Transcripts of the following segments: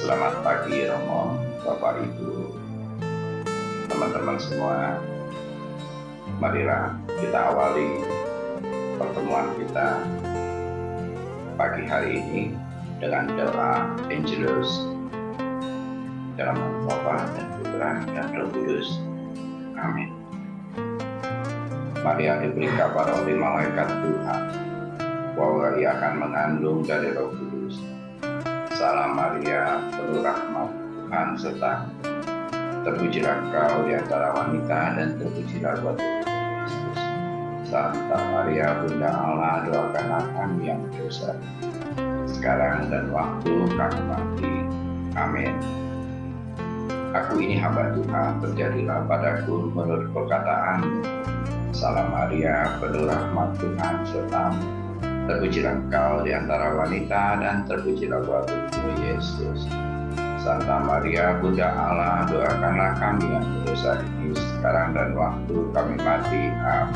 Selamat pagi Romo, Bapak Ibu, teman-teman semua. Marilah kita awali pertemuan kita pagi hari ini dengan doa Angelus dalam nama Bapa dan Putra dan Roh Kudus. Amin. Maria diberi kabar oleh malaikat Tuhan bahwa ia akan mengandung dari Roh Kudus. Salam Maria, penuh rahmat, Tuhan sertamu. Terpujilah kau di antara wanita dan terpujilah buah tubuhmu Yesus. Santa Maria, Bunda Allah, doakanlah kami yang berdosa, sekarang dan waktu kami mati. Amin. Aku ini hamba Tuhan, terjadilah padaku menurut perkataan-Mu. Salam Maria, penuh rahmat, Tuhan sertamu. Terpujilah engkau di antara wanita dan terpujilah buah tubuhmu Yesus. Santa Maria, Bunda Allah, doakanlah kami yang berdosa ini sekarang dan waktu kami mati. Amin.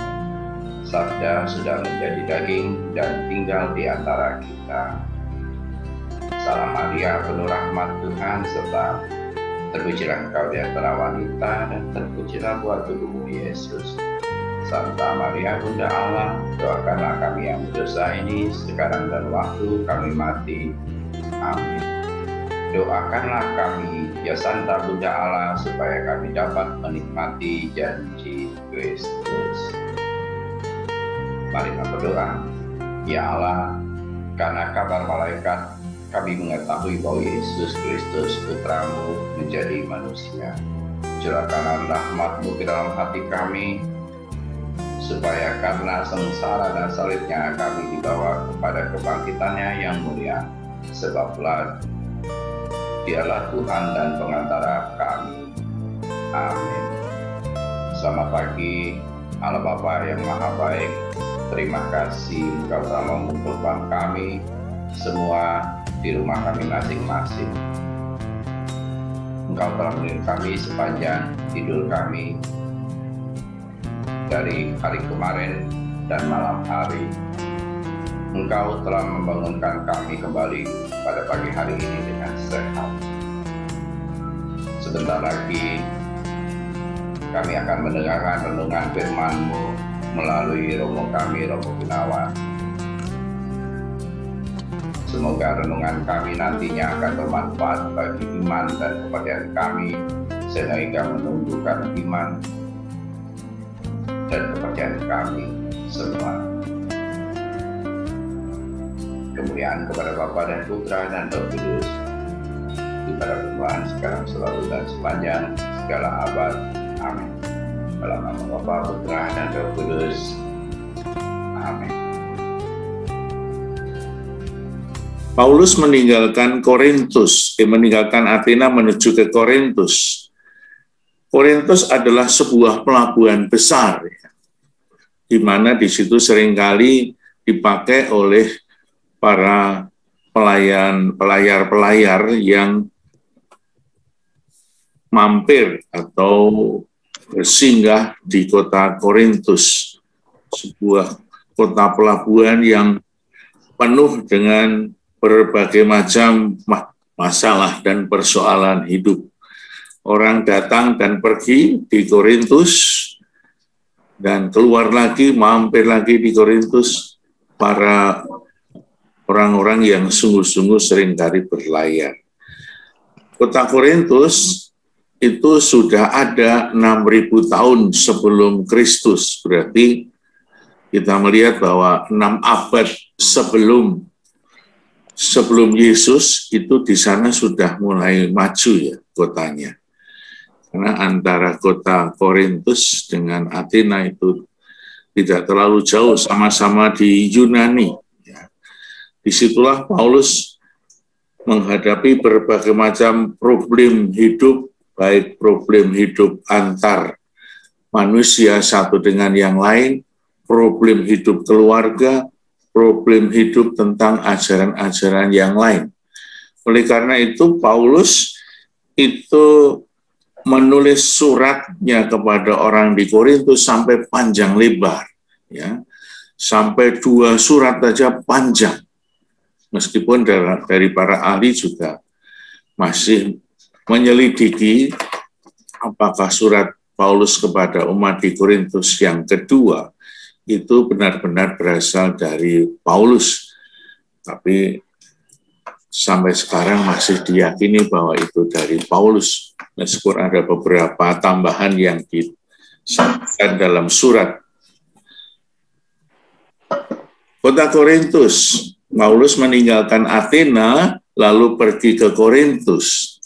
Sabda sudah menjadi daging dan tinggal di antara kita. Salam Maria, penuh rahmat, Tuhan sertamu. Terpujilah engkau di antara wanita dan terpujilah buah tubuhmu Yesus. Santa Maria, Bunda Allah, doakanlah kami yang berdosa ini sekarang dan waktu kami mati. Amin. Doakanlah kami, ya Santa Bunda Allah, supaya kami dapat menikmati janji Kristus. Mari kita berdoa. Ya Allah, karena kabar malaikat, kami mengetahui bahwa Yesus Kristus Putramu menjadi manusia. Curahkanlah rahmat-Mu ke dalam hati kami, supaya karena sengsara dan salibnya kami dibawa kepada kebangkitannya yang mulia. Sebablah Dialah Tuhan dan pengantara kami. Amin. Selamat pagi, Allah Bapa yang Maha Baik. Terima kasih Engkau telah mengumpulkan kami semua di rumah kami masing-masing. Engkau telah melindungi kami sepanjang tidur kami dari hari kemarin dan malam hari. Engkau telah membangunkan kami kembali pada pagi hari ini dengan sehat. Sebentar lagi kami akan mendengarkan renungan firman-Mu melalui Romo kami, Romo Gunawan. Semoga renungan kami nantinya akan bermanfaat bagi iman dan kepercayaan kami, sehingga menumbuhkan iman dan kepercayaan kami semua. Kemuliaan kepada Bapa dan Putra dan Roh Kudus, kepada Tuhan sekarang selalu dan sepanjang segala abad. Amin. Dalam nama Bapa, Putra dan Roh Kudus. Amin. Paulus meninggalkan Athena menuju ke Korintus. Korintus adalah sebuah pelabuhan besar, di mana di situ seringkali dipakai oleh para pelayar yang mampir atau bersinggah di kota Korintus, sebuah kota pelabuhan yang penuh dengan berbagai macam masalah dan persoalan hidup. Orang datang dan pergi di Korintus dan keluar lagi, mampir lagi di Korintus, para orang-orang yang sungguh-sungguh seringkali berlayar. Kota Korintus itu sudah ada 6.000 tahun sebelum Kristus, berarti kita melihat bahwa 6 abad sebelum Yesus itu di sana sudah mulai maju ya kotanya. Karena antara kota Korintus dengan Athena itu tidak terlalu jauh, sama-sama di Yunani. Disitulah Paulus menghadapi berbagai macam problem hidup, baik problem hidup antar manusia satu dengan yang lain, problem hidup keluarga, problem hidup tentang ajaran-ajaran yang lain. Oleh karena itu, Paulus itu menulis suratnya kepada orang di Korintus sampai panjang lebar, ya, sampai 2 surat saja panjang. Meskipun dari para ahli juga masih menyelidiki apakah surat Paulus kepada umat di Korintus yang kedua itu benar-benar berasal dari Paulus. Tapi sampai sekarang masih diyakini bahwa itu dari Paulus, meskipun ada beberapa tambahan yang disampaikan dalam surat. Kota Korintus, Paulus meninggalkan Athena lalu pergi ke Korintus.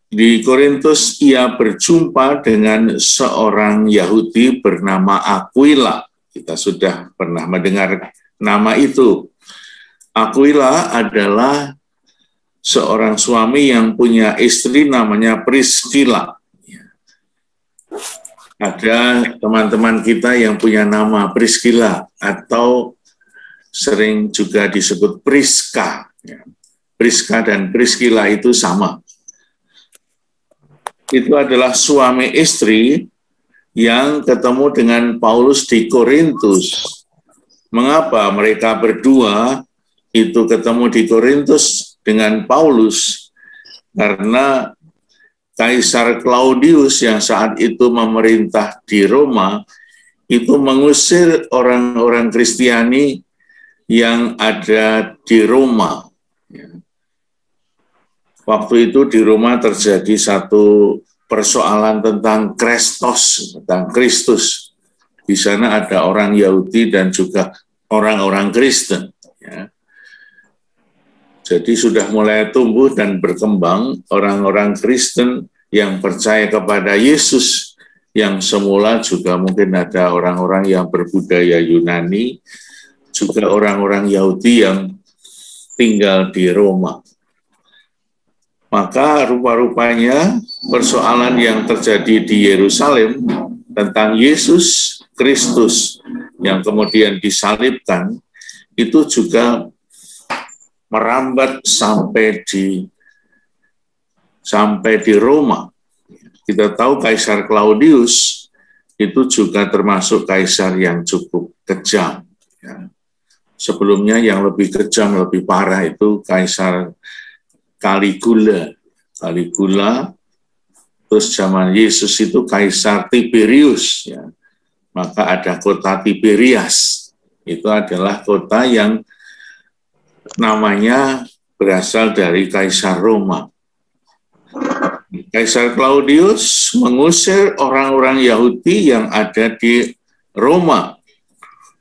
Di Korintus ia berjumpa dengan seorang Yahudi bernama Aquila. Kita sudah pernah mendengar nama itu. Aquila adalah seorang suami yang punya istri namanya Priscilla. Ada teman-teman kita yang punya nama Priscilla atau sering juga disebut Priska. Priska dan Priscilla itu sama. Itu adalah suami istri yang ketemu dengan Paulus di Korintus. Mengapa mereka berdua itu ketemu di Korintus dengan Paulus? Karena Kaisar Claudius yang saat itu memerintah di Roma itu mengusir orang-orang Kristiani yang ada di Roma. Waktu itu di Roma terjadi satu persoalan tentang Kristus, tentang Kristus. Di sana ada orang Yahudi dan juga orang-orang Kristen. Ya. Jadi sudah mulai tumbuh dan berkembang orang-orang Kristen yang percaya kepada Yesus, yang semula juga mungkin ada orang-orang yang berbudaya Yunani, juga orang-orang Yahudi yang tinggal di Roma. Maka rupa-rupanya persoalan yang terjadi di Yerusalem tentang Yesus Kristus yang kemudian disalibkan itu juga merambat sampai di Roma. Kita tahu Kaisar Claudius itu juga termasuk kaisar yang cukup kejam. Sebelumnya yang lebih kejam, lebih parah itu Kaisar Caligula, terus zaman Yesus itu Kaisar Tiberius, ya. Maka ada kota Tiberias, itu adalah kota yang namanya berasal dari Kaisar Roma. Kaisar Claudius mengusir orang-orang Yahudi yang ada di Roma.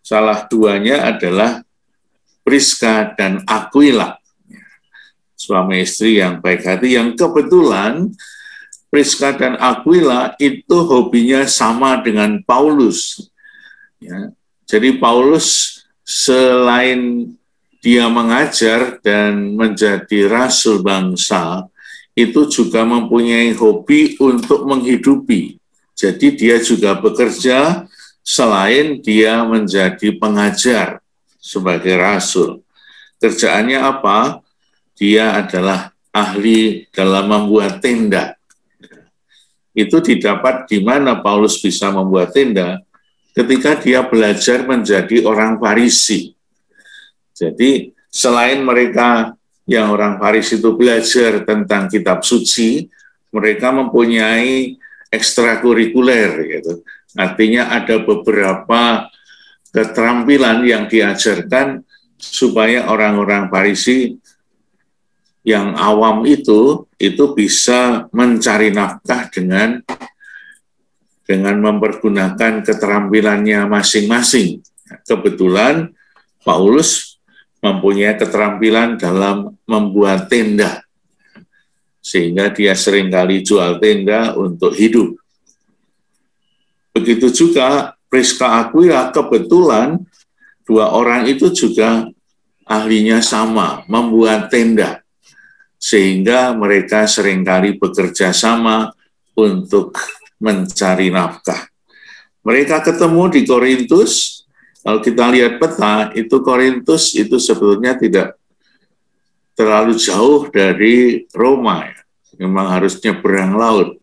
Salah duanya adalah Priska dan Aquila. Suami istri yang baik hati, yang kebetulan Priska dan Aquila itu hobinya sama dengan Paulus. Ya. Jadi Paulus selain dia mengajar dan menjadi rasul bangsa, itu juga mempunyai hobi untuk menghidupi. Jadi dia juga bekerja selain dia menjadi pengajar sebagai rasul. Kerjaannya apa? Dia adalah ahli dalam membuat tenda. Itu didapat di mana Paulus bisa membuat tenda ketika dia belajar menjadi orang Farisi. Jadi selain mereka yang orang Farisi itu belajar tentang kitab suci, mereka mempunyai ekstrakurikuler, gitu. Artinya ada beberapa keterampilan yang diajarkan supaya orang-orang Farisi yang awam itu bisa mencari nafkah dengan mempergunakan keterampilannya masing-masing. Kebetulan Paulus mempunyai keterampilan dalam membuat tenda, sehingga dia seringkali jual tenda untuk hidup. Begitu juga Priska Aquila, kebetulan dua orang itu juga ahlinya sama, membuat tenda. Sehingga mereka seringkali bekerja sama untuk mencari nafkah. Mereka ketemu di Korintus. Kalau kita lihat peta, itu Korintus itu sebetulnya tidak terlalu jauh dari Roma. Ya. Memang harus nyebrang laut.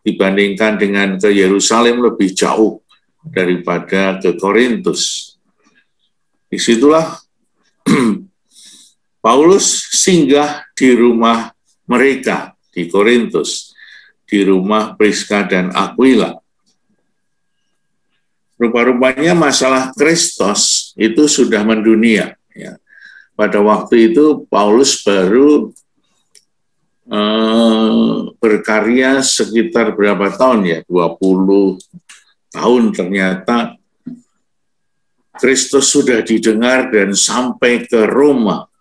Dibandingkan dengan ke Yerusalem lebih jauh daripada ke Korintus. Disitulah Paulus singgah di rumah mereka di Korintus, di rumah Priska dan Aquila. Rupa-rupanya masalah Kristus itu sudah mendunia. Ya. Pada waktu itu Paulus baru berkarya sekitar berapa tahun ya? 20 tahun ternyata Kristus sudah didengar dan sampai ke Roma.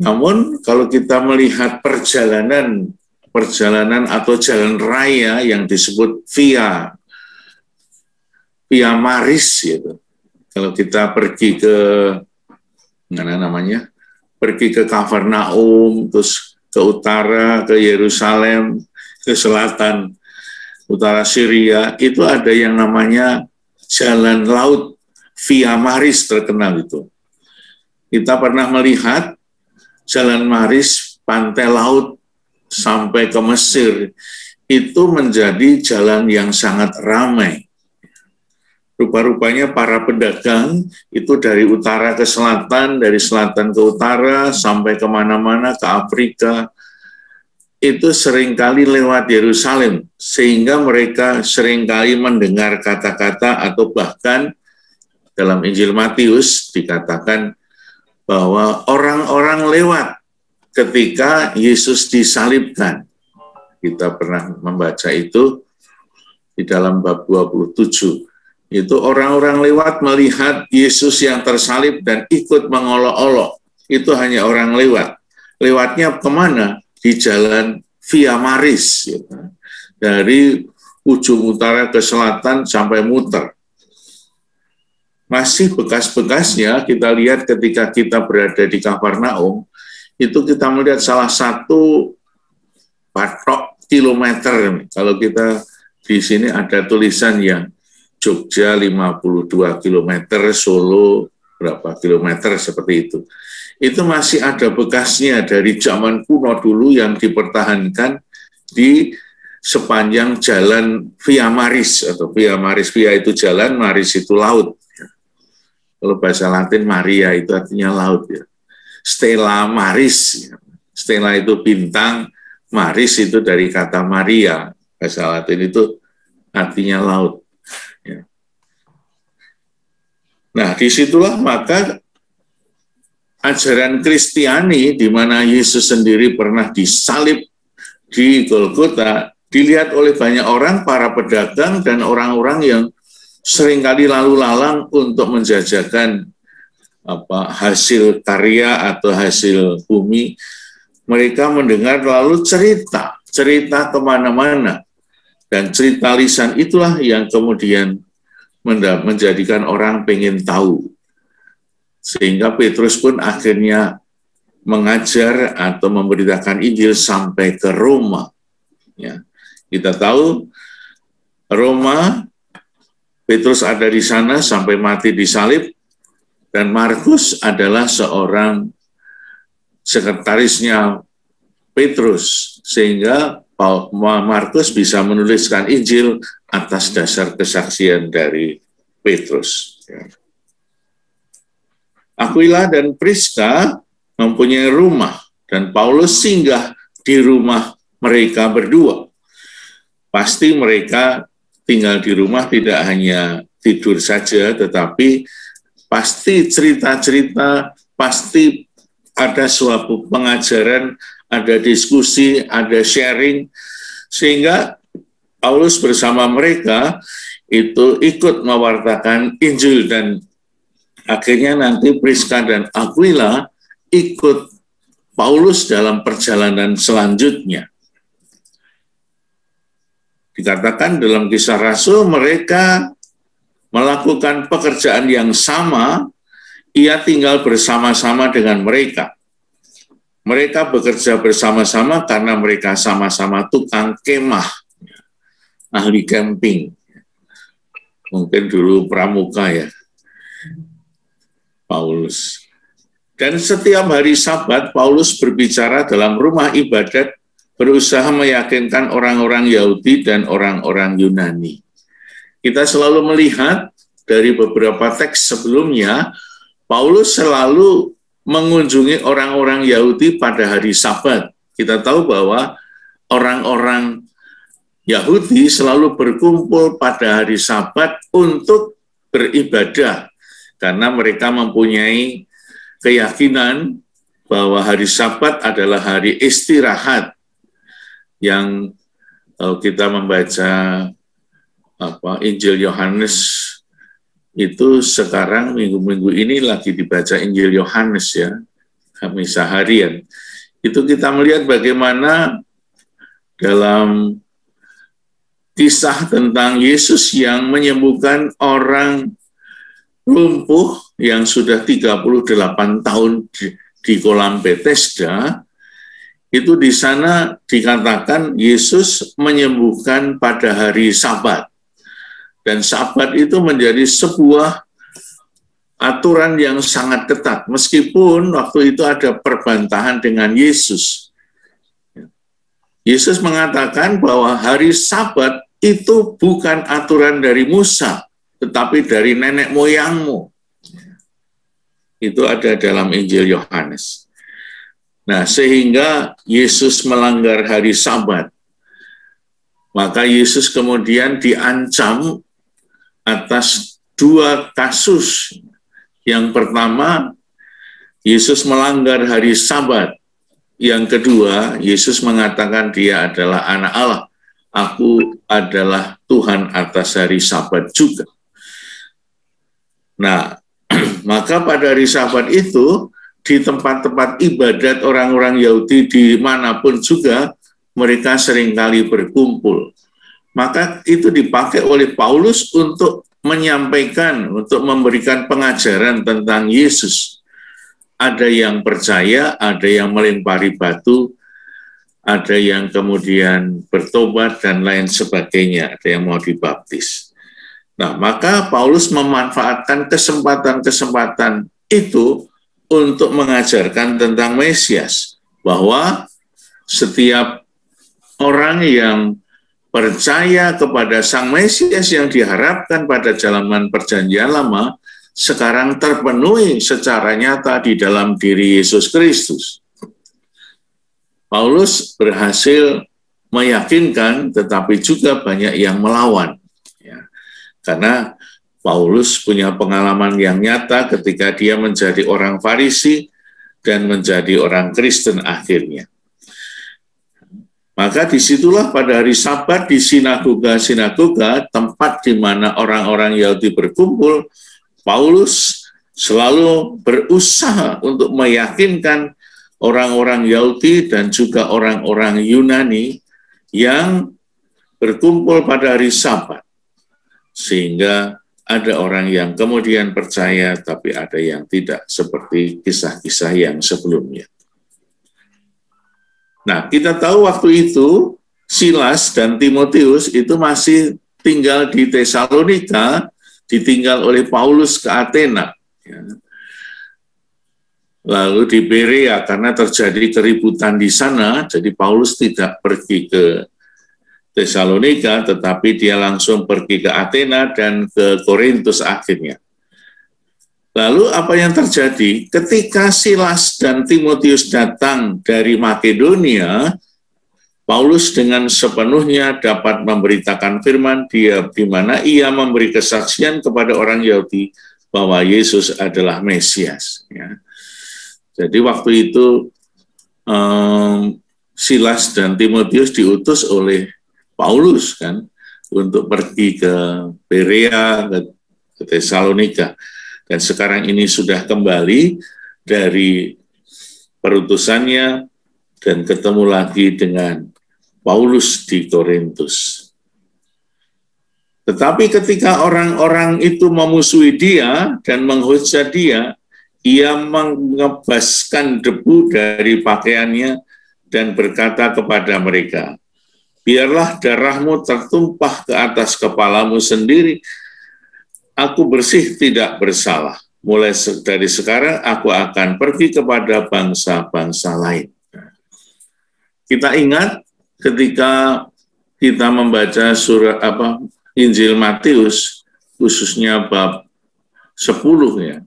Namun kalau kita melihat perjalanan atau jalan raya yang disebut via Maris gitu. Kalau kita pergi ke pergi ke Kafarnaum, terus ke utara, ke Yerusalem, ke selatan, utara Syria, itu ada yang namanya jalan laut via Maris terkenal itu. Kita pernah melihat jalan Maris, pantai laut sampai ke Mesir, itu menjadi jalan yang sangat ramai. Rupa-rupanya para pedagang itu dari utara ke selatan, dari selatan ke utara, sampai kemana-mana ke Afrika, itu seringkali lewat Yerusalem, sehingga mereka seringkali mendengar kata-kata atau bahkan dalam Injil Matius dikatakan bahwa orang-orang lewat ketika Yesus disalibkan. Kita pernah membaca itu di dalam bab 27. Itu orang-orang lewat melihat Yesus yang tersalib dan ikut mengolok-olok. Itu hanya orang lewat. Lewatnya kemana? Di jalan via Maris. Gitu. Dari ujung utara ke selatan sampai muter. Masih bekas-bekasnya kita lihat ketika kita berada di Kafarnaum, itu kita melihat salah satu patok kilometer. Kalau kita di sini ada tulisan yang Jogja 52 km, Solo berapa kilometer seperti itu. Itu masih ada bekasnya dari zaman kuno dulu yang dipertahankan di sepanjang jalan via Maris atau via Maris. Via itu jalan, Maris itu laut. Kalau bahasa Latin Maria itu artinya laut ya. Stella Maris, Stella itu bintang, Maris itu dari kata Maria, bahasa Latin itu artinya laut. Ya. Nah, disitulah maka ajaran Kristiani di mana Yesus sendiri pernah disalib di Golgota dilihat oleh banyak orang, para pedagang dan orang-orang yang seringkali lalu lalang untuk menjajakan hasil karya atau hasil bumi. Mereka mendengar lalu cerita kemana-mana. Dan cerita lisan itulah yang kemudian menjadikan orang pengen tahu. Sehingga Petrus pun akhirnya mengajar atau memberitakan Injil sampai ke Roma. Ya. Kita tahu Roma, Petrus ada di sana sampai mati disalib, dan Markus adalah seorang sekretarisnya Petrus, sehingga Markus bisa menuliskan Injil atas dasar kesaksian dari Petrus. Aquila dan Priska mempunyai rumah, dan Paulus singgah di rumah mereka berdua. Pasti mereka tinggal di rumah tidak hanya tidur saja, tetapi pasti cerita-cerita, pasti ada suatu pengajaran, ada diskusi, ada sharing, sehingga Paulus bersama mereka itu ikut mewartakan Injil, dan akhirnya nanti Priska dan Aquila ikut Paulus dalam perjalanan selanjutnya. Dikatakan dalam Kisah Rasul mereka melakukan pekerjaan yang sama, ia tinggal bersama-sama dengan mereka. Mereka bekerja bersama-sama karena mereka sama-sama tukang kemah, ahli camping. Mungkin dulu pramuka ya, Paulus. Dan setiap hari Sabat, Paulus berbicara dalam rumah ibadat, berusaha meyakinkan orang-orang Yahudi dan orang-orang Yunani. Kita selalu melihat dari beberapa teks sebelumnya, Paulus selalu mengunjungi orang-orang Yahudi pada hari Sabat. Kita tahu bahwa orang-orang Yahudi selalu berkumpul pada hari Sabat untuk beribadah, karena mereka mempunyai keyakinan bahwa hari Sabat adalah hari istirahat, yang kita membaca Injil Yohanes itu sekarang minggu-minggu ini lagi dibaca Injil Yohanes ya, misa harian. Itu kita melihat bagaimana dalam kisah tentang Yesus yang menyembuhkan orang lumpuh yang sudah 38 tahun di kolam Bethesda, itu di sana dikatakan Yesus menyembuhkan pada hari Sabat. Dan Sabat itu menjadi sebuah aturan yang sangat ketat, meskipun waktu itu ada perbantahan dengan Yesus. Yesus mengatakan bahwa hari Sabat itu bukan aturan dari Musa, tetapi dari nenek moyangmu. Itu ada dalam Injil Yohanes. Nah, sehingga Yesus melanggar hari Sabat, maka Yesus kemudian diancam atas 2 kasus. Yang pertama, Yesus melanggar hari Sabat. Yang kedua, Yesus mengatakan dia adalah anak Allah. Aku adalah Tuhan atas hari Sabat juga. Nah, maka pada hari Sabat itu, di tempat-tempat ibadat orang-orang Yahudi dimanapun juga, mereka seringkali berkumpul. Maka itu dipakai oleh Paulus untuk menyampaikan, untuk memberikan pengajaran tentang Yesus. Ada yang percaya, ada yang melempari batu, ada yang kemudian bertobat, dan lain sebagainya, ada yang mau dibaptis. Nah, maka Paulus memanfaatkan kesempatan-kesempatan itu untuk mengajarkan tentang Mesias, bahwa setiap orang yang percaya kepada Sang Mesias yang diharapkan pada zaman Perjanjian Lama, sekarang terpenuhi secara nyata di dalam diri Yesus Kristus. Paulus berhasil meyakinkan, tetapi juga banyak yang melawan. Ya. Karena Paulus punya pengalaman yang nyata ketika dia menjadi orang Farisi dan menjadi orang Kristen akhirnya. Maka disitulah pada hari Sabat di sinagoga-sinagoga, tempat di mana orang-orang Yahudi berkumpul, Paulus selalu berusaha untuk meyakinkan orang-orang Yahudi dan juga orang-orang Yunani yang berkumpul pada hari Sabat. Sehingga ada orang yang kemudian percaya, tapi ada yang tidak, seperti kisah-kisah yang sebelumnya. Nah, kita tahu waktu itu Silas dan Timotius itu masih tinggal di Tesalonika, ditinggal oleh Paulus ke Athena. Lalu di Berea, karena terjadi keributan di sana, jadi Paulus tidak pergi ke Tesalonika, tetapi dia langsung pergi ke Athena dan ke Korintus akhirnya. Lalu apa yang terjadi? Ketika Silas dan Timotius datang dari Makedonia, Paulus dengan sepenuhnya dapat memberitakan firman dia, di mana ia memberi kesaksian kepada orang Yahudi bahwa Yesus adalah Mesias. Ya. Jadi waktu itu Silas dan Timotius diutus oleh Paulus kan untuk pergi ke Berea, ke Tesalonika. Dan sekarang ini sudah kembali dari perutusannya dan ketemu lagi dengan Paulus di Korintus. Tetapi ketika orang-orang itu memusuhi dia dan menghujat dia, ia mengebaskan debu dari pakaiannya dan berkata kepada mereka, "Biarlah darahmu tertumpah ke atas kepalamu sendiri. Aku bersih, tidak bersalah. Mulai dari sekarang aku akan pergi kepada bangsa-bangsa lain." Kita ingat ketika kita membaca surat Injil Matius, khususnya bab 10 ya,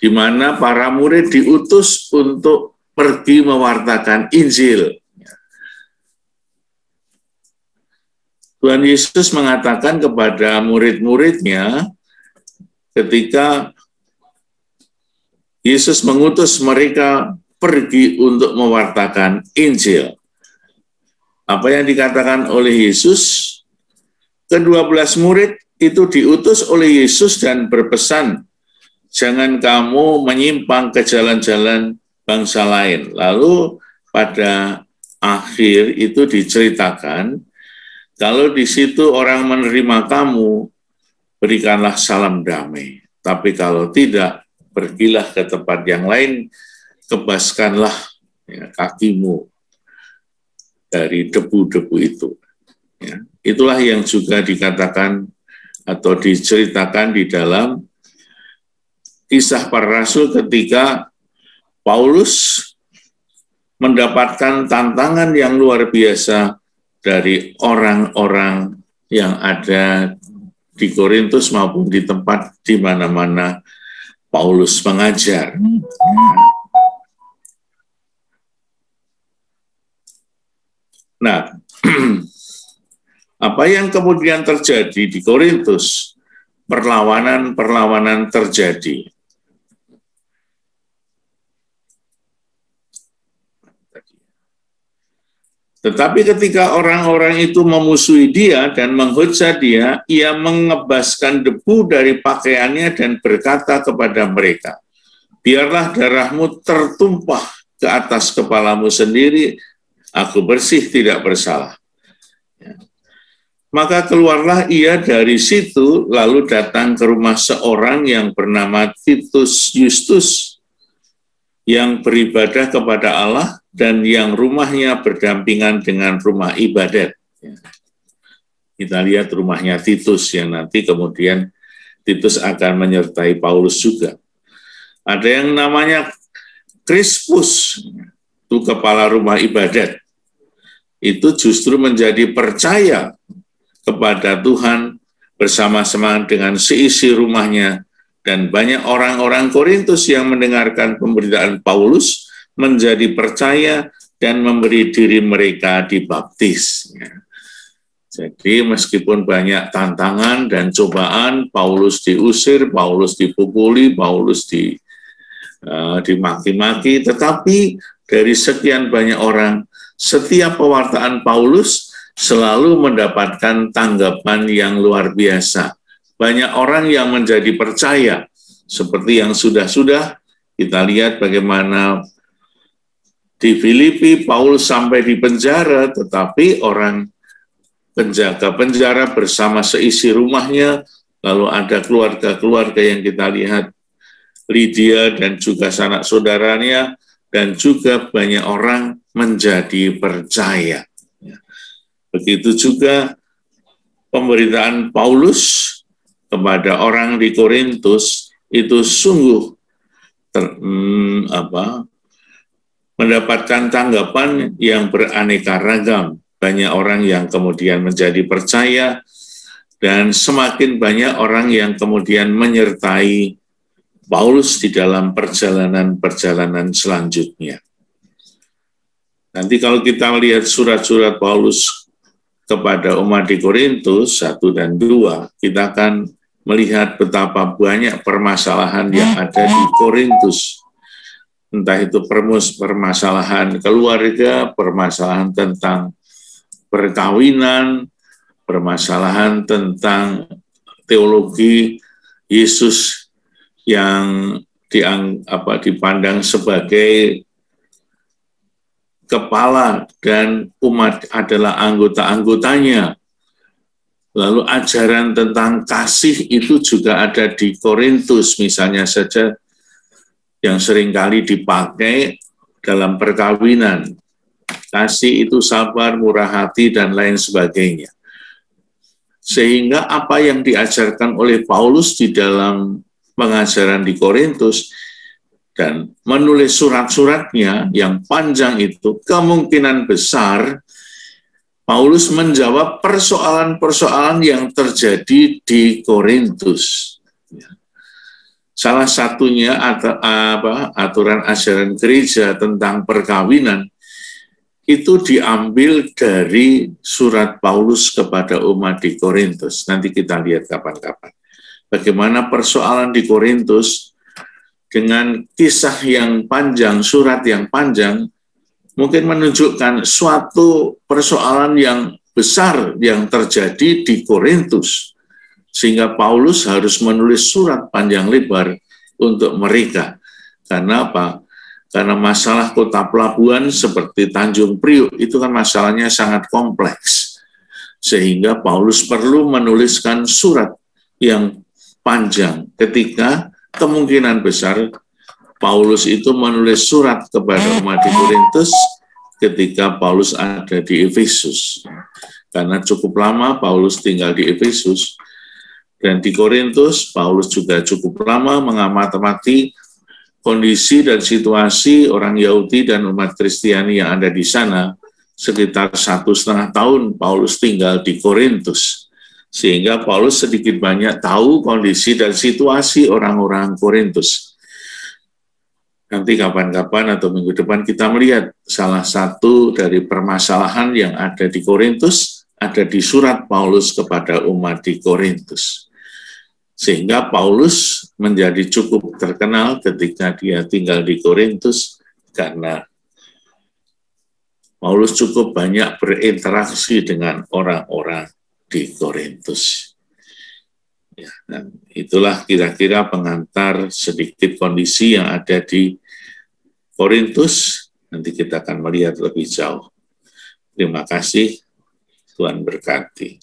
di mana para murid diutus untuk pergi mewartakan Injil. Tuhan Yesus mengatakan kepada murid-muridnya ketika Yesus mengutus mereka pergi untuk mewartakan Injil. Apa yang dikatakan oleh Yesus? Ke-12 murid itu diutus oleh Yesus dan berpesan, jangan kamu menyimpang ke jalan-jalan bangsa lain. Lalu pada akhir itu diceritakan, kalau di situ orang menerima kamu, berikanlah salam damai. Tapi kalau tidak, pergilah ke tempat yang lain, kebaskanlah kakimu dari debu-debu itu. Ya, itulah yang juga dikatakan atau diceritakan di dalam Kisah Para Rasul ketika Paulus mendapatkan tantangan yang luar biasa dari orang-orang yang ada di Korintus maupun di tempat di mana-mana Paulus mengajar. Nah, apa yang kemudian terjadi di Korintus? Perlawanan-perlawanan terjadi. Tetapi ketika orang-orang itu memusuhi dia dan menghujat dia, ia mengebaskan debu dari pakaiannya dan berkata kepada mereka, biarlah darahmu tertumpah ke atas kepalamu sendiri, aku bersih tidak bersalah. Maka keluarlah ia dari situ, lalu datang ke rumah seorang yang bernama Titus Justus, yang beribadah kepada Allah, dan yang rumahnya berdampingan dengan rumah ibadat. Kita lihat rumahnya Titus, yang nanti kemudian Titus akan menyertai Paulus juga. Ada yang namanya Krispus, itu kepala rumah ibadat. Itu justru menjadi percaya kepada Tuhan bersama-sama dengan seisi rumahnya, dan banyak orang-orang Korintus yang mendengarkan pemberitaan Paulus menjadi percaya dan memberi diri mereka dibaptis. Jadi meskipun banyak tantangan dan cobaan, Paulus diusir, Paulus dipukuli, Paulus dimaki-maki, tetapi dari sekian banyak orang, setiap pewartaan Paulus selalu mendapatkan tanggapan yang luar biasa. Banyak orang yang menjadi percaya, seperti yang sudah-sudah kita lihat bagaimana di Filipi, Paulus sampai di penjara, tetapi orang penjaga penjara bersama seisi rumahnya, lalu ada keluarga-keluarga yang kita lihat, Lydia dan juga sanak saudaranya, dan juga banyak orang menjadi percaya. Begitu juga pemberitaan Paulus kepada orang di Korintus, itu sungguh mendapatkan tanggapan yang beraneka ragam. Banyak orang yang kemudian menjadi percaya, dan semakin banyak orang yang kemudian menyertai Paulus di dalam perjalanan-perjalanan selanjutnya. Nanti kalau kita melihat surat-surat Paulus kepada umat di Korintus 1 dan 2, kita akan melihat betapa banyak permasalahan yang ada di Korintus. Entah itu permasalahan keluarga, permasalahan tentang perkawinan, permasalahan tentang teologi Yesus yang dipandang sebagai kepala dan umat adalah anggota-anggotanya. Lalu ajaran tentang kasih itu juga ada di Korintus, misalnya saja yang seringkali dipakai dalam perkawinan. Kasih itu sabar, murah hati, dan lain sebagainya. Sehingga apa yang diajarkan oleh Paulus di dalam pengajaran di Korintus dan menulis surat-suratnya yang panjang itu, kemungkinan besar Paulus menjawab persoalan-persoalan yang terjadi di Korintus. salah satunya aturan ajaran gereja tentang perkawinan itu diambil dari surat Paulus kepada umat di Korintus. Nanti kita lihat kapan-kapan. Bagaimana persoalan di Korintus dengan kisah yang panjang, surat yang panjang, mungkin menunjukkan suatu persoalan yang besar yang terjadi di Korintus. Sehingga Paulus harus menulis surat panjang lebar untuk mereka. Karena apa? Karena masalah kota pelabuhan seperti Tanjung Priuk itu kan masalahnya sangat kompleks. Sehingga Paulus perlu menuliskan surat yang panjang ketika kemungkinan besar Paulus itu menulis surat kepada umat di Korintus ketika Paulus ada di Efesus. Karena cukup lama Paulus tinggal di Efesus dan di Korintus, Paulus juga cukup lama mengamati kondisi dan situasi orang Yahudi dan umat Kristiani yang ada di sana. Sekitar 1,5 tahun Paulus tinggal di Korintus. Sehingga Paulus sedikit banyak tahu kondisi dan situasi orang-orang Korintus. Nanti kapan-kapan atau minggu depan kita melihat salah satu dari permasalahan yang ada di Korintus ada di surat Paulus kepada umat di Korintus. Sehingga Paulus menjadi cukup terkenal ketika dia tinggal di Korintus karena Paulus cukup banyak berinteraksi dengan orang-orang di Korintus. Ya, dan itulah kira-kira pengantar sedikit kondisi yang ada di Korintus. Nanti kita akan melihat lebih jauh. Terima kasih, Tuhan berkati.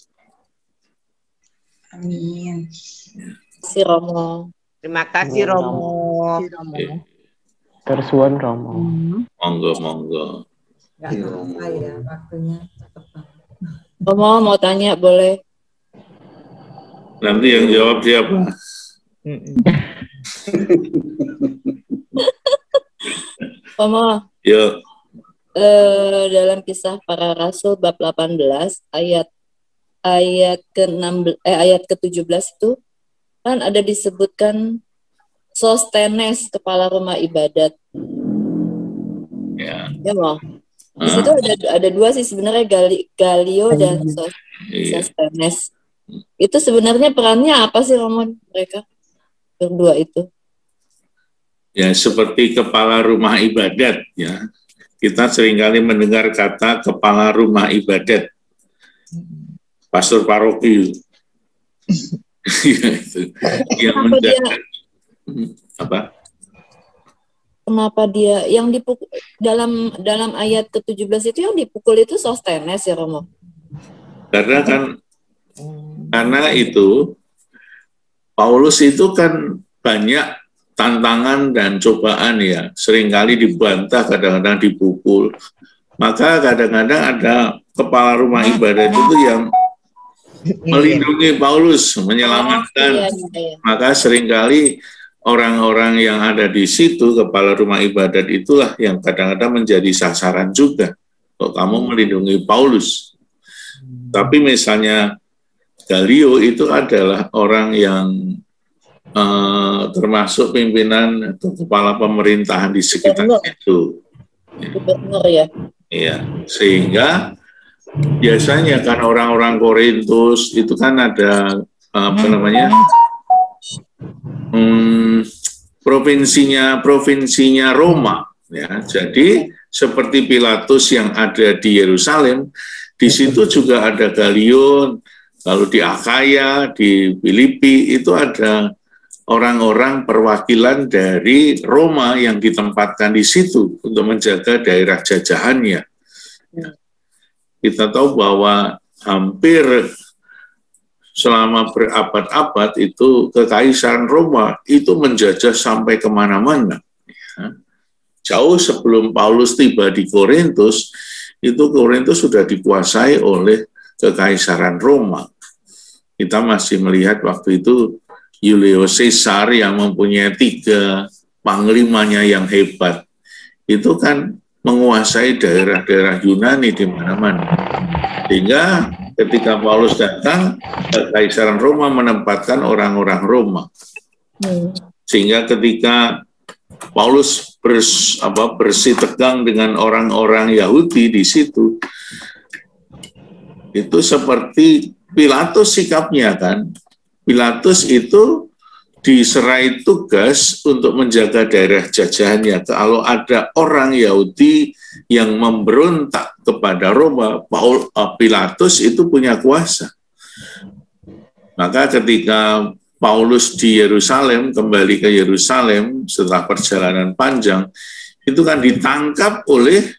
Amin. Terima kasih Romo. Terima kasih Romo. Tersuan Romo. Monggo. Gak apa ya, waktunya cepet banget. Romo mau tanya boleh? Nanti yang jawab siapa? Romo, Yuk. dalam kisah para rasul bab 18 ayat ke-17 itu kan ada disebutkan Sostenes, kepala rumah ibadat. Ya. Ya, Mo. Di situ ada dua sih sebenarnya, Galio dan Sostenes. Itu sebenarnya perannya apa sih, Romo, mereka berdua itu? Ya, seperti kepala rumah ibadat, ya. Kita seringkali mendengar kata kepala rumah ibadat. Pastor paroki. Yang menjaga. Apa? Kenapa dia yang dipukul dalam ayat ke-17 itu yang dipukul itu Sostenes ya, Romo? Karena itu Paulus itu kan banyak tantangan dan cobaan ya, seringkali dibantah, kadang-kadang dipukul. Maka kadang-kadang ada kepala rumah ibadat itu yang melindungi Paulus, menyelamatkan. Maka seringkali orang-orang yang ada di situ, kepala rumah ibadat itulah yang kadang-kadang menjadi sasaran juga. Kok kamu melindungi Paulus? Tapi misalnya Galio itu adalah orang yang termasuk pimpinan atau kepala pemerintahan di sekitar itu. Gubernur ya? Iya, sehingga biasanya kan orang-orang Korintus itu kan ada provinsinya Roma, ya. Jadi seperti Pilatus yang ada di Yerusalem, di situ juga ada Galio. Lalu di Akaya, di Filipi itu ada orang-orang perwakilan dari Roma yang ditempatkan di situ untuk menjaga daerah jajahannya. Kita tahu bahwa hampir selama berabad-abad itu Kekaisaran Roma itu menjajah sampai kemana-mana. Jauh sebelum Paulus tiba di Korintus, itu Korintus sudah dikuasai oleh Kekaisaran Roma. Kita masih melihat waktu itu Julius Caesar yang mempunyai 3 panglimanya yang hebat, itu kan menguasai daerah-daerah Yunani di mana-mana. Sehingga ketika Paulus datang, Kekaisaran Roma menempatkan orang-orang Roma. Sehingga ketika Paulus bersih tegang dengan orang-orang Yahudi di situ, itu seperti Pilatus sikapnya kan. Pilatus itu diserai tugas untuk menjaga daerah jajahannya. Kalau ada orang Yahudi yang memberontak kepada Roma, Pilatus itu punya kuasa. Maka ketika Paulus di Yerusalem, kembali ke Yerusalem setelah perjalanan panjang, itu kan ditangkap oleh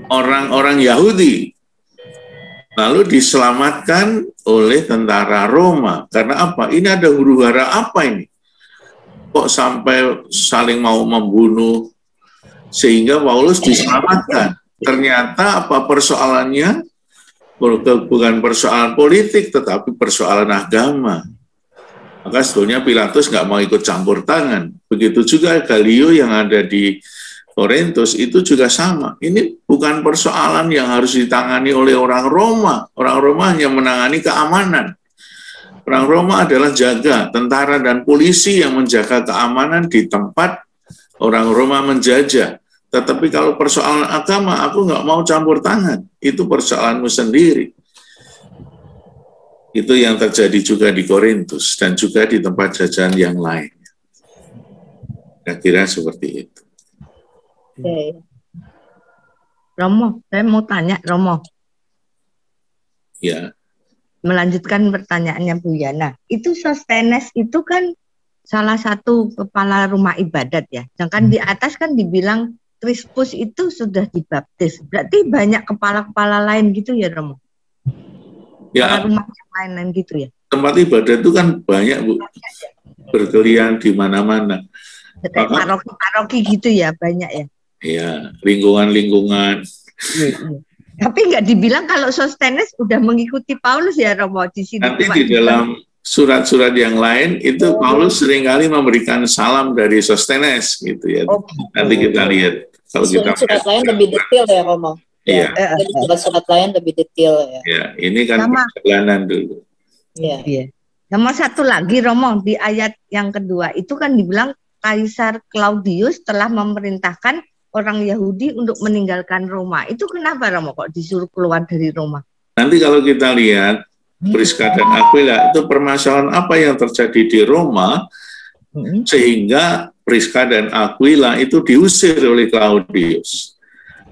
orang-orang Yahudi. Lalu diselamatkan oleh tentara Roma. Karena apa? Ini ada huru-hara apa ini? Kok sampai saling mau membunuh sehingga Paulus diselamatkan? Ternyata apa persoalannya? Bukan persoalan politik, tetapi persoalan agama. Maka sebetulnya Pilatus nggak mau ikut campur tangan. Begitu juga Galio yang ada di Korintus itu juga sama. Ini bukan persoalan yang harus ditangani oleh orang Roma. Orang Roma hanya menangani keamanan. Orang Roma adalah jaga, tentara dan polisi yang menjaga keamanan di tempat orang Roma menjajah. Tetapi kalau persoalan agama, aku nggak mau campur tangan. Itu persoalanmu sendiri. Itu yang terjadi juga di Korintus dan juga di tempat jajahan yang lain. Kira-kira seperti itu. Oke. Romo, saya mau tanya, Romo. Ya. Melanjutkan pertanyaannya Bu Yana. Itu Sostenes itu kan salah satu kepala rumah ibadat ya. Sedangkan di atas kan dibilang Krispus itu sudah dibaptis. Berarti banyak kepala-kepala lain gitu ya, Romo? Ya. Rumah yang lain gitu ya? Tempat ibadat itu kan banyak, Bu. Berkeliaran di mana-mana. Paroki-paroki gitu ya, banyak ya? Ya, lingkungan-lingkungan. Tapi nggak dibilang kalau Sostenes udah mengikuti Paulus ya, Romo, di sini. Nanti di dalam surat-surat yang lain itu Paulus seringkali memberikan salam dari Sostenes gitu ya. Nanti kita lihat. Kalau kita surat lain lebih detail ya, Romo. Iya. Jadi surat lain lebih detail ya. Ya, ini kan perjalanan dulu. Iya. Sama satu lagi, Romo, di ayat yang kedua itu kan dibilang Kaisar Claudius telah memerintahkan orang Yahudi untuk meninggalkan Roma. Itu kenapa, Romo, kok disuruh keluar dari Roma? Nanti kalau kita lihat Priska dan Aquila, itu permasalahan apa yang terjadi di Roma sehingga Priska dan Aquila itu diusir oleh Claudius.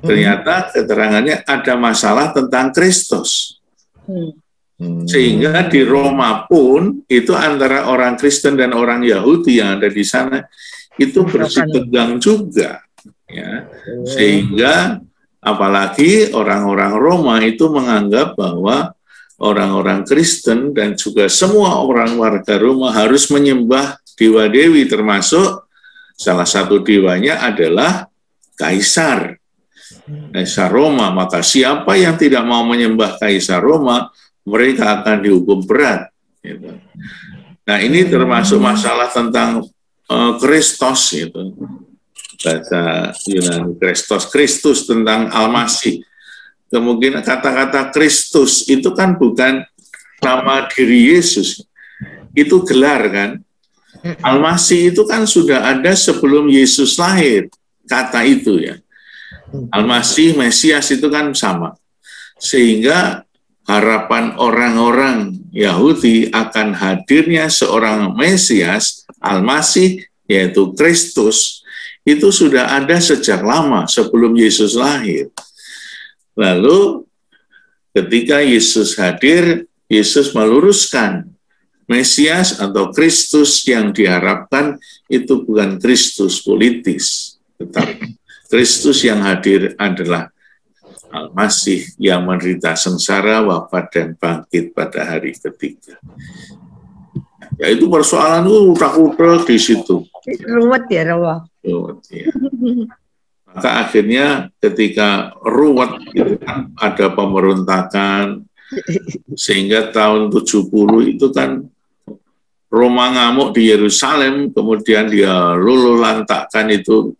Ternyata keterangannya ada masalah tentang Kristus. Sehingga di Roma pun itu antara orang Kristen dan orang Yahudi yang ada di sana itu bersih tegang juga. Ya. Sehingga apalagi orang-orang Roma itu menganggap bahwa orang-orang Kristen dan juga semua orang warga Roma harus menyembah dewa-dewi, termasuk salah satu dewanya adalah Kaisar Roma. Maka siapa yang tidak mau menyembah Kaisar Roma, mereka akan dihukum berat. Gitu. Nah, ini termasuk masalah tentang Kristos, gitu. Bahasa Yunani Kristus tentang Al-Masih. Kemungkinan kata-kata Kristus itu kan bukan nama diri Yesus, itu gelar kan. Al-Masih itu kan sudah ada sebelum Yesus lahir, kata itu ya. Al-Masih, Mesias itu kan sama. Sehingga harapan orang-orang Yahudi akan hadirnya seorang Mesias, Al-Masih, yaitu Kristus, itu sudah ada sejak lama sebelum Yesus lahir. Lalu ketika Yesus hadir, Yesus meluruskan Mesias atau Kristus yang diharapkan itu bukan Kristus politis, tetapi Kristus yang hadir adalah Al-Masih yang menderita sengsara, wafat, dan bangkit pada hari ketiga. Ya itu persoalan utak-utak di situ. Ruwet ya, Romo. Ruwet, ya. Maka akhirnya ketika ruwet itu kan ada pemberontakan, sehingga tahun 70 itu kan Roma ngamuk di Yerusalem, kemudian dia luluh lantakkan itu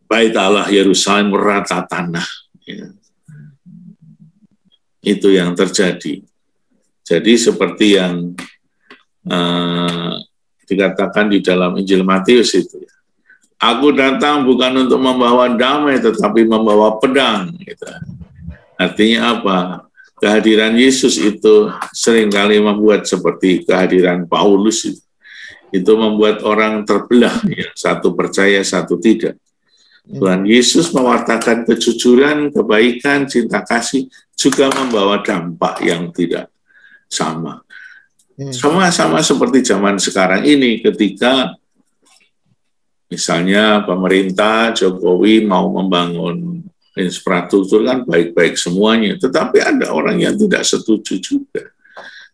Bait Allah Yerusalem merata tanah. Ya. Itu yang terjadi. Jadi seperti yang dikatakan di dalam Injil Matius itu. Aku datang bukan untuk membawa damai, tetapi membawa pedang. Gitu. Artinya apa? Kehadiran Yesus itu seringkali membuat seperti kehadiran Paulus itu. Itu membuat orang terbelah, ya. Satu percaya, satu tidak. Tuhan Yesus mewartakan kejujuran, kebaikan, cinta kasih, juga membawa dampak yang tidak sama. Sama-sama seperti zaman sekarang ini, ketika misalnya pemerintah Jokowi mau membangun infrastruktur kan baik-baik semuanya, tetapi ada orang yang tidak setuju juga.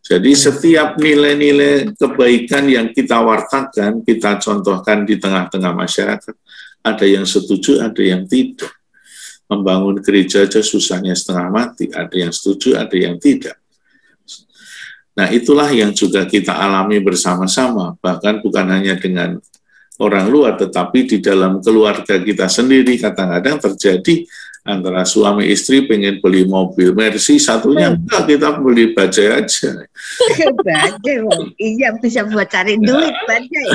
Jadi setiap nilai-nilai kebaikan yang kita wartakan, kita contohkan di tengah-tengah masyarakat, ada yang setuju, ada yang tidak. Membangun gereja aja susahnya setengah mati, ada yang setuju, ada yang tidak. Nah, itulah yang juga kita alami bersama-sama, bahkan bukan hanya dengan orang luar, tetapi di dalam keluarga kita sendiri kadang-kadang terjadi antara suami istri pengen beli mobil Mercy, satunya enggak, kita beli bajai aja. Bajai, iya bisa buat cari duit bajai.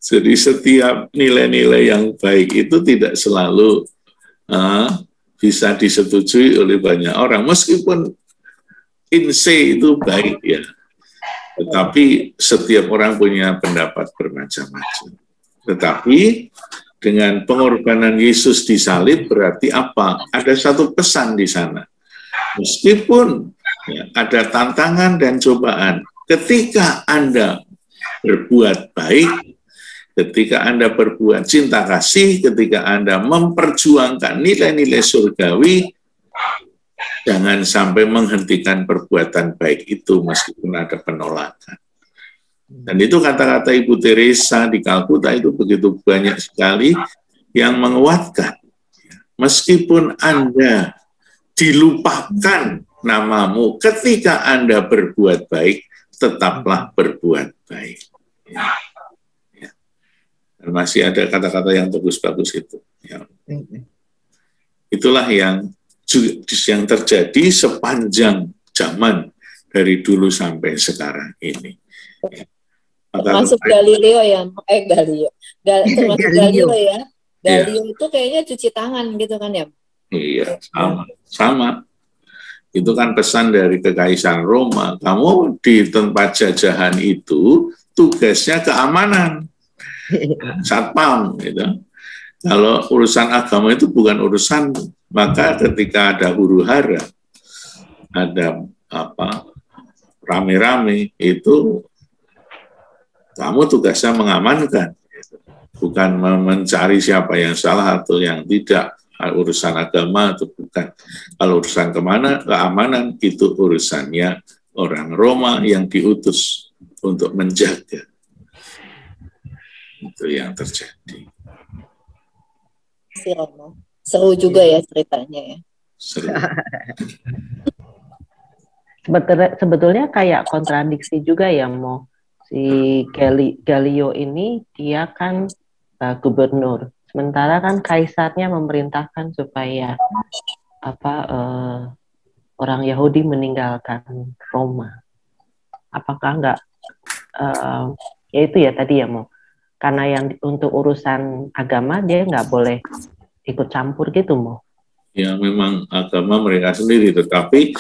Jadi setiap nilai-nilai yang baik itu tidak selalu bisa disetujui oleh banyak orang, meskipun in se itu baik ya, tetapi setiap orang punya pendapat bermacam-macam. Tetapi dengan pengorbanan Yesus di salib berarti apa? Ada satu pesan di sana. Meskipun ya, ada tantangan dan cobaan, ketika Anda berbuat baik, ketika Anda berbuat cinta kasih, ketika Anda memperjuangkan nilai-nilai surgawi, jangan sampai menghentikan perbuatan baik itu meskipun ada penolakan. Dan itu kata-kata Ibu Teresa di Kalkuta itu begitu banyak sekali yang menguatkan. Meskipun Anda dilupakan namamu, ketika Anda berbuat baik, tetaplah berbuat baik. Ya. Ya. Dan masih ada kata-kata yang bagus-bagus itu. Ya. Itulah yang terjadi sepanjang zaman dari dulu sampai sekarang ini. Termasuk Galileo ya, termasuk Galileo ya. Galileo itu kayaknya cuci tangan gitu kan ya? Iya, sama. Itu kan pesan dari Kekaisaran Roma. Kamu di tempat jajahan itu tugasnya keamanan, satpam, gitu. Kalau urusan agama itu bukan urusan, maka ketika ada huru-hara, ada rame-rame, itu kamu tugasnya mengamankan, bukan mencari siapa yang salah atau yang tidak. Urusan agama itu bukan. Kalau urusan keamanan itu urusannya orang Roma yang diutus untuk menjaga. Itu yang terjadi. Si Romo. Seru juga ya ceritanya ya. Seru. Sebetulnya kayak kontradiksi juga ya, Mo. Si Galileo ini dia kan gubernur, sementara kan kaisarnya memerintahkan supaya orang Yahudi meninggalkan Roma. Apakah enggak ya itu ya tadi ya, Mo, karena yang untuk urusan agama dia nggak boleh ikut campur gitu, Mo. Ya memang agama mereka sendiri, tetapi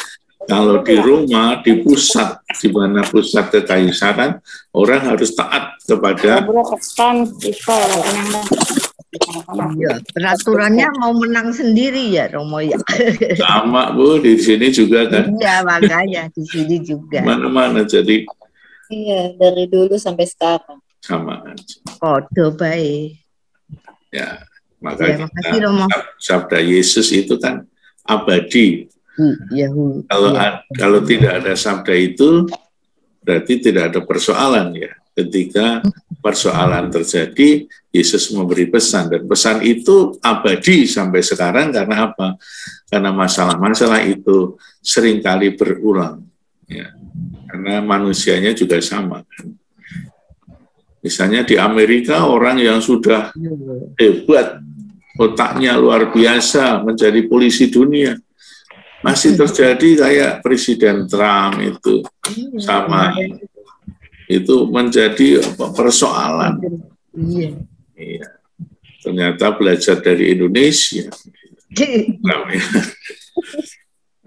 kalau di Roma, di pusat, di mana pusat kekaisaran, orang harus taat kepada ya, peraturannya mau menang sendiri ya, Romo ya. Sama Bu, di sini juga kan. Iya, makanya di sini juga. Mana-mana, jadi. Iya, dari dulu sampai sekarang. Sama aja. Kode baik. Ya, maka makasih, Romo. Sabda Yesus itu kan abadi. Kalau tidak ada sabda itu, berarti tidak ada persoalan ya. Ketika persoalan terjadi, Yesus memberi pesan, dan pesan itu abadi sampai sekarang. Karena apa? Karena masalah-masalah itu seringkali berulang. Ya. Karena manusianya juga sama. Kan? Misalnya di Amerika, orang yang sudah hebat, otaknya luar biasa, menjadi polisi dunia, masih terjadi kayak Presiden Trump itu sama itu menjadi persoalan. Iya. Iya. Ternyata belajar dari Indonesia.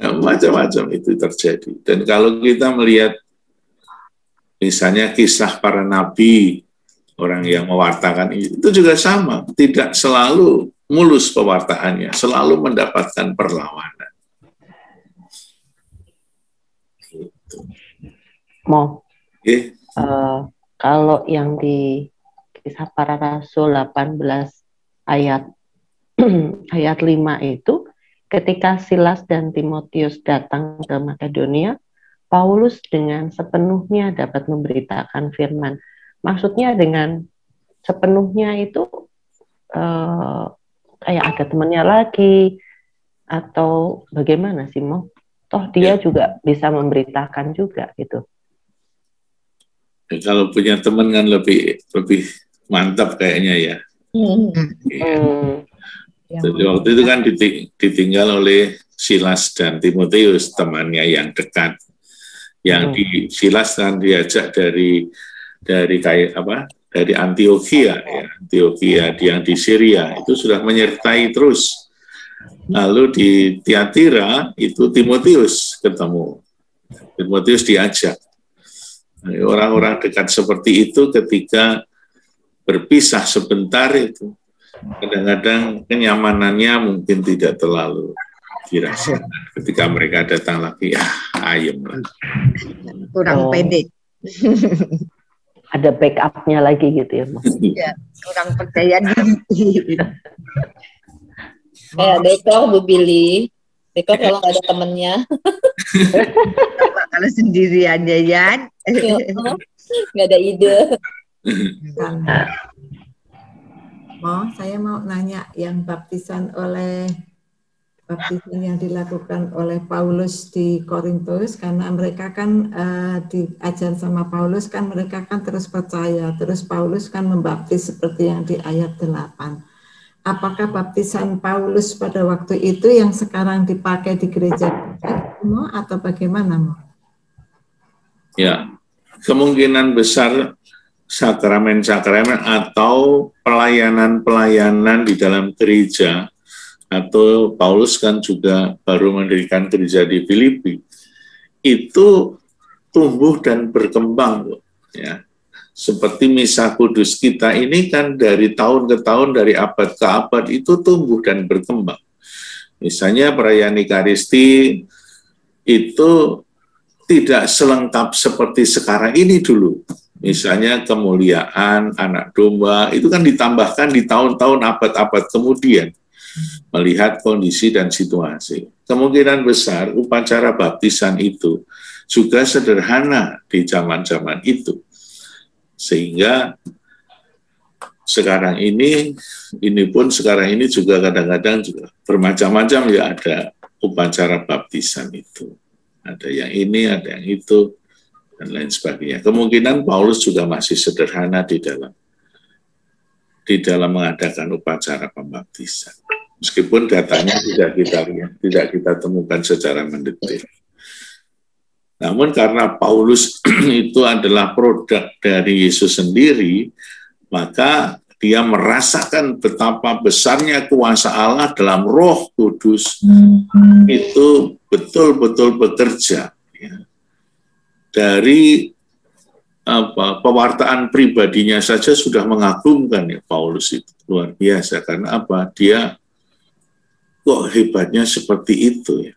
Nah, macam-macam itu terjadi. Dan kalau kita melihat misalnya kisah para nabi, orang yang mewartakan itu juga sama, tidak selalu mulus pewartaannya, selalu mendapatkan perlawanan. Kalau yang di Kisah Para Rasul 18 ayat ayat 5 itu, ketika Silas dan Timotius datang ke Makedonia, Paulus dengan sepenuhnya dapat memberitakan firman. Maksudnya dengan sepenuhnya itu kayak ada temannya lagi, atau bagaimana sih, Mo? Toh dia juga bisa memberitakan juga gitu. Kalau punya teman kan lebih mantap kayaknya ya. Jadi waktu itu kan ditinggal oleh Silas dan Timotius, temannya yang dekat. Yang di Silas kan diajak dari Antiokhia, ya. Antiokhia yang di Syria itu sudah menyertai terus. Lalu di Tiatira itu Timotius ketemu. Timotius diajak. Orang-orang dekat seperti itu ketika berpisah sebentar itu kadang-kadang kenyamanannya mungkin tidak terlalu dirasakan. Ketika mereka datang lagi, ayem lah. Kurang pede. Ada backup-nya lagi gitu ya, Mas. Ya, kurang percaya diri. Kayak Deko, Bu Billy. Deko kalau nggak ada temennya. Kalau sendirian ya, Yan. Nggak ada ide. Saya mau nanya yang baptisan yang dilakukan oleh Paulus di Korintus, karena mereka kan diajar sama Paulus kan mereka kan terus percaya, terus Paulus kan membaptis seperti yang di ayat 8. Apakah baptisan Paulus pada waktu itu yang sekarang dipakai di gereja atau bagaimana, Mo? Ya, kemungkinan besar sakramen-sakramen atau pelayanan-pelayanan di dalam gereja, atau Paulus kan juga baru mendirikan gereja di Filipi, itu tumbuh dan berkembang, ya. Seperti misa kudus kita ini kan dari tahun ke tahun, dari abad ke abad itu tumbuh dan berkembang. Misalnya perayaan Ekaristi itu tidak selengkap seperti sekarang ini dulu. Misalnya kemuliaan anak domba itu kan ditambahkan di tahun-tahun abad-abad kemudian, melihat kondisi dan situasi. Kemungkinan besar upacara baptisan itu juga sederhana di zaman-zaman itu. Sehingga sekarang ini juga kadang-kadang juga bermacam-macam ya, ada upacara baptisan itu. Ada yang ini, ada yang itu, dan lain sebagainya. Kemungkinan Paulus juga masih sederhana di dalam mengadakan upacara pembaptisan. Meskipun datanya tidak kita temukan secara mendetail. Namun karena Paulus itu adalah produk dari Yesus sendiri, maka dia merasakan betapa besarnya kuasa Allah dalam Roh Kudus itu betul-betul bekerja. Ya. Dari pewartaan pribadinya saja sudah mengagumkan ya Paulus itu, luar biasa. Karena apa? Dia kok hebatnya seperti itu ya.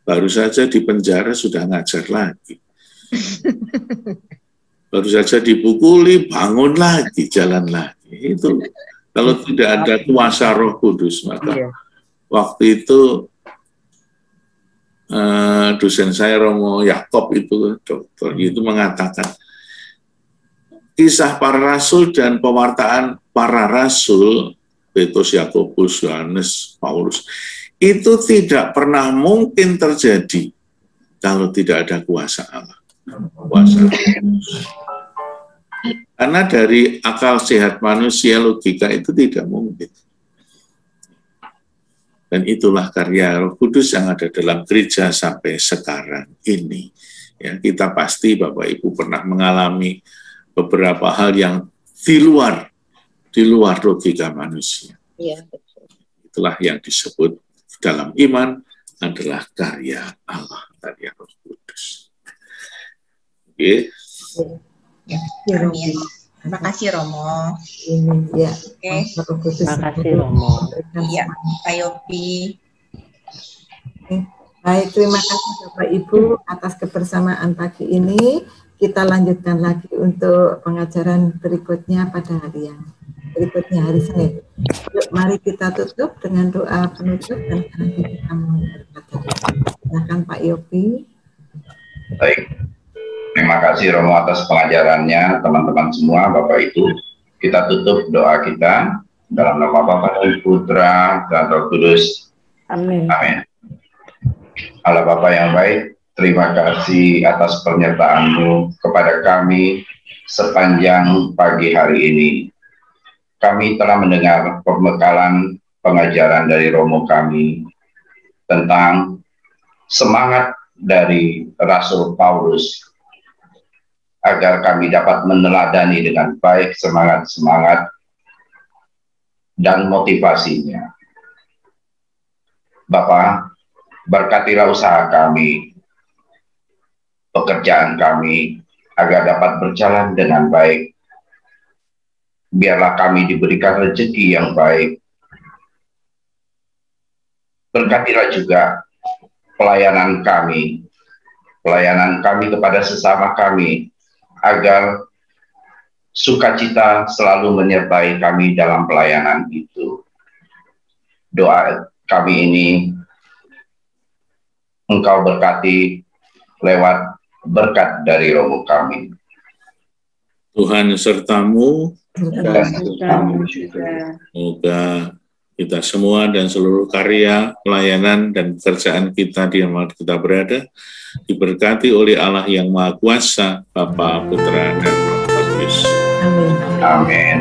Baru saja di penjara sudah ngajar lagi. Baru saja dipukuli, bangun lagi, jalan lagi. Itu kalau tidak ada kuasa Roh Kudus, maka waktu itu dosen saya Romo Yakob itu dokter itu mengatakan kisah para rasul dan pewartaan para rasul, Petrus, Yakobus, Yohanes, Paulus, itu tidak pernah mungkin terjadi kalau tidak ada kuasa Allah. Kuasa Allah. Karena dari akal sehat manusia, logika itu tidak mungkin. Dan itulah karya Roh Kudus yang ada dalam gereja sampai sekarang ini. Ya, kita pasti Bapak Ibu pernah mengalami beberapa hal yang di luar logika manusia. Iya, betul. Itulah yang disebut dalam iman adalah karya Allah, karya Roh Kudus. Oke. Ya, amin. Terima kasih Romo. Ya. Oke. Terima kasih Romo. Iya, Pak Yopi. Baik, terima kasih Bapak Ibu atas kebersamaan pagi ini. Kita lanjutkan lagi untuk pengajaran berikutnya pada hari yang berikutnya, hari Senin. Yuk, mari kita tutup dengan doa penutup dan nanti kita mau berkata. Silakan Pak Yopi. Baik, terima kasih Romo atas pengajarannya, teman-teman semua, Bapak Ibu. Kita tutup doa kita dalam nama Bapa dan Putra dan Roh Kudus. Amin. Amin. Allah Bapa yang baik, terima kasih atas penyertaan-Mu kepada kami sepanjang pagi hari ini. Kami telah mendengar pembekalan pengajaran dari Romo kami tentang semangat dari Rasul Paulus agar kami dapat meneladani dengan baik semangat-semangat dan motivasinya. Bapa, berkatilah usaha kami, pekerjaan kami, agar dapat berjalan dengan baik. Biarlah kami diberikan rezeki yang baik. Berkatilah juga pelayanan kami kepada sesama kami, agar sukacita selalu menyertai kami dalam pelayanan itu. Doa kami ini Engkau berkati lewat berkat dari Romo kami. Tuhan sertamu, Dan sertamu juga. semoga kita semua dan seluruh karya, pelayanan, dan pekerjaan kita di mana kita berada diberkati oleh Allah yang Maha Kuasa, Bapa, Putra, dan Roh Kudus. Amin. Amin.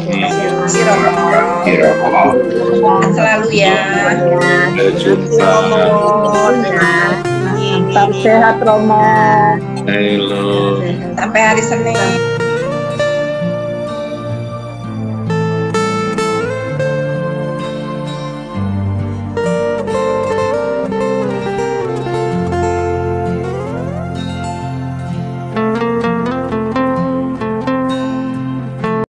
Terima kasih Romo. Terima kasih Romo. Sehat selalu ya. Sampai jumpa. Tetap sehat Romo. Halo. Sampai hari Senin.